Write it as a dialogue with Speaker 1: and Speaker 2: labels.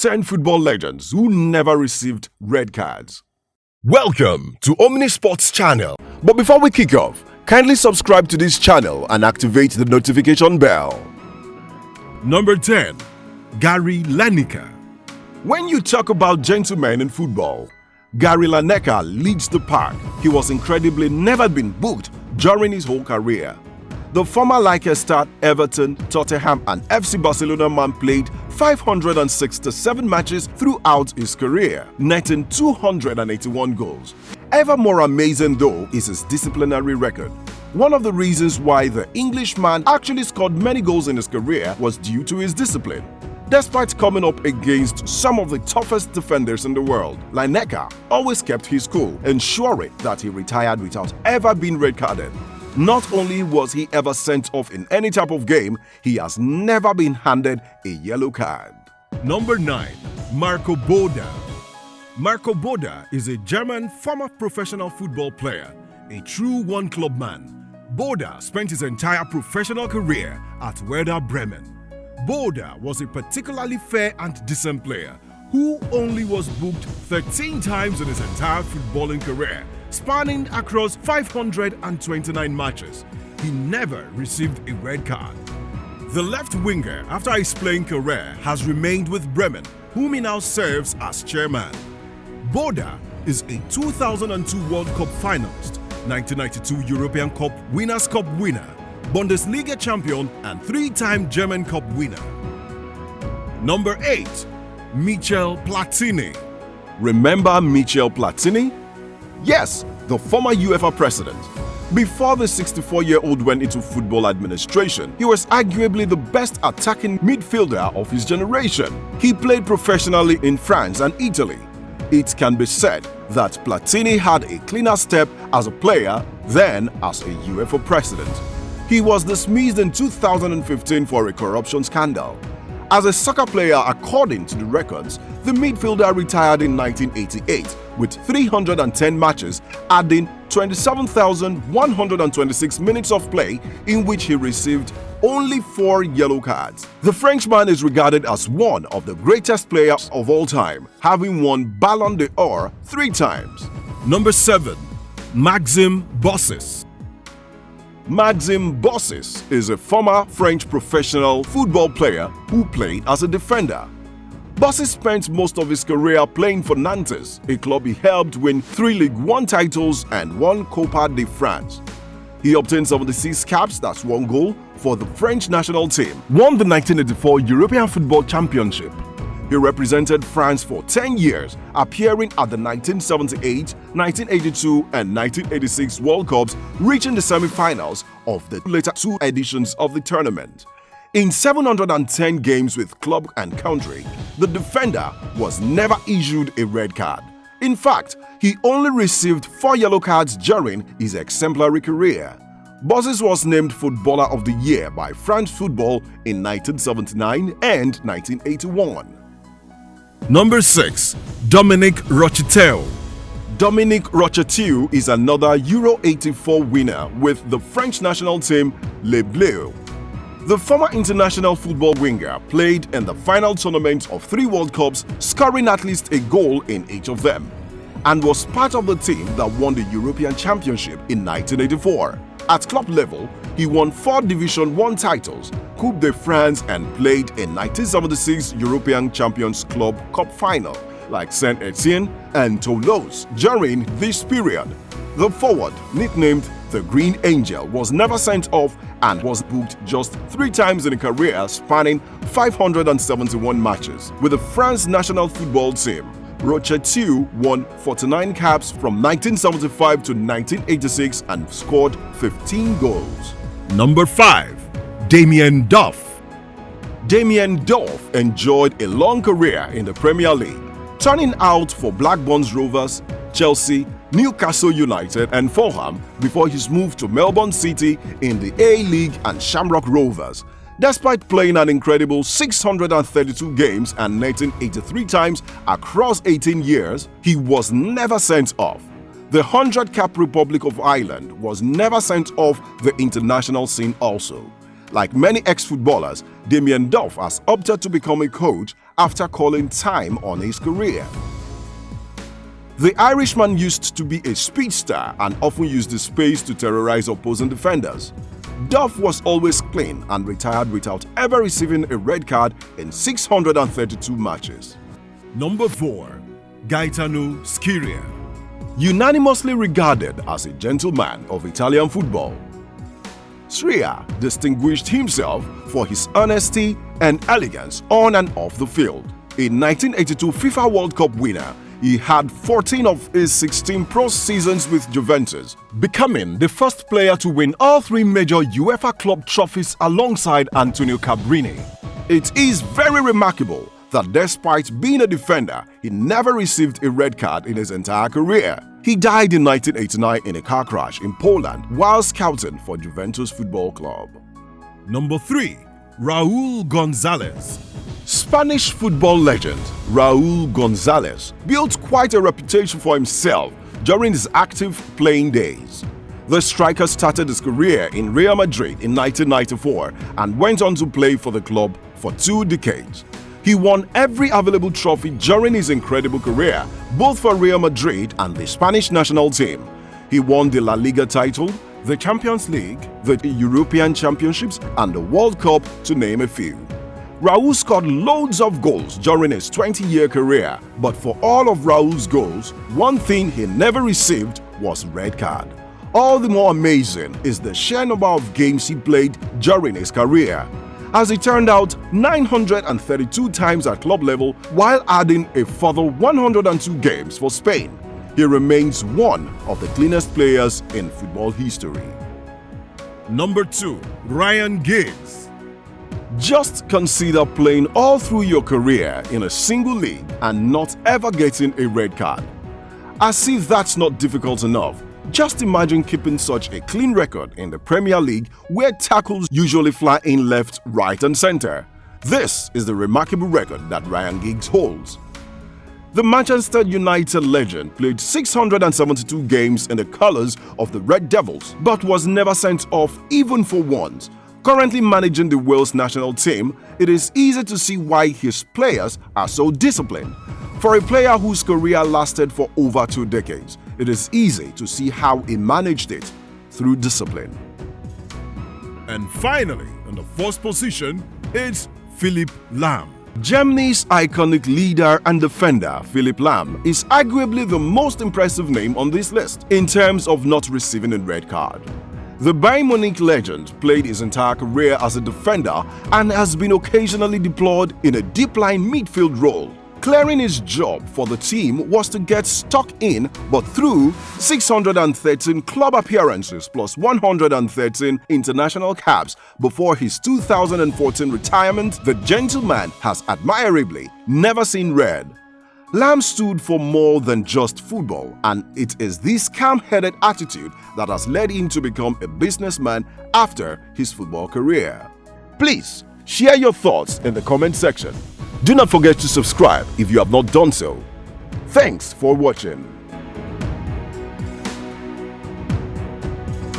Speaker 1: 10 football legends who never received red cards.
Speaker 2: Welcome to Omni-Sports channel.
Speaker 1: But before we kick off, kindly subscribe to this channel and activate the notification bell.
Speaker 2: Number 10. Gary Lineker.
Speaker 1: When you talk about gentlemen in football, Gary Lineker leads the pack. He was incredibly never been booked during his whole career. The former Leicester, Everton, Tottenham and FC Barcelona man played 567 matches throughout his career, netting 281 goals. Ever more amazing though is his disciplinary record. One of the reasons why the Englishman actually scored many goals in his career was due to his discipline. Despite coming up against some of the toughest defenders in the world, Lineker always kept his cool, ensuring that he retired without ever being red-carded. Not only was he ever sent off in any type of game, he has never been handed a yellow card.
Speaker 2: Number 9. Marco Bode. Marco Bode is a German former professional football player, a true one-club man. Bode spent his entire professional career at Werder Bremen. Bode was a particularly fair and decent player who only was booked 13 times in his entire footballing career, spanning across 529 matches. He never received a red card. The left winger, after his playing career, has remained with Bremen, whom he now serves as chairman. Bode is a 2002 World Cup finalist, 1992 European Cup Winners' Cup winner, Bundesliga champion and 3-time German Cup winner. Number 8. Michel Platini.
Speaker 1: Remember Michel Platini? Yes, the former UEFA president. Before the 64-year-old went into football administration, he was arguably the best attacking midfielder of his generation. He played professionally in France and Italy. It can be said that Platini had a cleaner step as a player than as a UEFA president. He was dismissed in 2015 for a corruption scandal. As a soccer player, according to the records, the midfielder retired in 1988 with 310 matches, adding 27,126 minutes of play in which he received only 4 yellow cards. The Frenchman is regarded as one of the greatest players of all time, having won Ballon d'Or 3 times.
Speaker 2: Number 7. Maxime Bossis.
Speaker 1: Maxime Bossis is a former French professional football player who played as a defender. Bossis spent most of his career playing for Nantes, a club he helped win 3 Ligue 1 titles and 1 Copa de France. He obtained 76 caps, that's 1 goal, for the French national team, won the 1984 European Football Championship. He represented France for 10 years, appearing at the 1978, 1982 and 1986 World Cups, reaching the semi-finals of the later 2 editions of the tournament. In 710 games with club and country, the defender was never issued a red card. In fact, he only received 4 yellow cards during his exemplary career. Bossis was named Footballer of the Year by France Football in 1979 and 1981.
Speaker 2: Number 6. Dominique Rocheteau.
Speaker 1: Dominique Rocheteau is another Euro 84 winner with the French national team Les Bleus. The former international football winger played in the final tournament of 3 World Cups, scoring at least a goal in each of them, and was part of the team that won the European Championship in 1984. At club level, he won 4 Division 1 titles, Coupe de France and played in 1976 European Champions Club Cup final like Saint-Etienne and Toulouse. During this period, the forward, nicknamed the Green Angel, was never sent off and was booked just 3 times in a career spanning 571 matches. With the France national football team, Rocheteau won 49 caps from 1975 to 1986 and scored 15 goals.
Speaker 2: Number 5. Damien Duff.
Speaker 1: Damien Duff enjoyed a long career in the Premier League, turning out for Blackburn Rovers, Chelsea, Newcastle United and Fulham before his move to Melbourne City in the A-League and Shamrock Rovers. Despite playing an incredible 632 games and netting 83 times across 18 years, he was never sent off. The 100-cap Republic of Ireland was never sent off the international scene also. Like many ex-footballers, Damien Duff has opted to become a coach after calling time on his career. The Irishman used to be a speedster and often used his pace to terrorize opposing defenders. Duff was always clean and retired without ever receiving a red card in 632 matches.
Speaker 2: Number 4. Gaetano Scirea.
Speaker 1: Unanimously regarded as a gentleman of Italian football, Scirea distinguished himself for his honesty and elegance on and off the field. A 1982 FIFA World Cup winner, he had 14 of his 16 pro seasons with Juventus, becoming the first player to win all 3 major UEFA club trophies alongside Antonio Cabrini. It is very remarkable that despite being a defender, he never received a red card in his entire career. He died in 1989 in a car crash in Poland while scouting for Juventus Football Club.
Speaker 2: Number 3. Raúl González.
Speaker 1: Spanish football legend Raúl González built quite a reputation for himself during his active playing days. The striker started his career in Real Madrid in 1994 and went on to play for the club for 2 decades. He won every available trophy during his incredible career, both for Real Madrid and the Spanish national team. He won the La Liga title, the Champions League, the European Championships, and the World Cup, to name a few. Raúl scored loads of goals during his 20-year career, but for all of Raúl's goals, one thing he never received was red card. All the more amazing is the sheer number of games he played during his career. As it turned out, 932 times at club level, while adding a further 102 games for Spain. He remains one of the cleanest players in football history.
Speaker 2: Number 2. Ryan Giggs.
Speaker 1: Just consider playing all through your career in a single league and not ever getting a red card. As if that's not difficult enough, just imagine keeping such a clean record in the Premier League where tackles usually fly in left, right and center. This is the remarkable record that Ryan Giggs holds. The Manchester United legend played 672 games in the colours of the Red Devils but was never sent off even for once. Currently managing the Wales national team, it is easy to see why his players are so disciplined. For a player whose career lasted for over 2 decades, it is easy to see how he managed it through discipline.
Speaker 2: And finally, in the 4th position, it's Philipp Lahm.
Speaker 1: Germany's iconic leader and defender, Philipp Lahm, is arguably the most impressive name on this list in terms of not receiving a red card. The Bayern Munich legend played his entire career as a defender and has been occasionally deployed in a deep-line midfield role. Clearing his job for the team was to get stuck in, but through 613 club appearances plus 113 international caps before his 2014 retirement, the gentleman has admirably never seen red. Lahm stood for more than just football, and it is this calm-headed attitude that has led him to become a businessman after his football career. Please share your thoughts in the comment section. Do not forget to subscribe if you have not done so. Thanks for watching.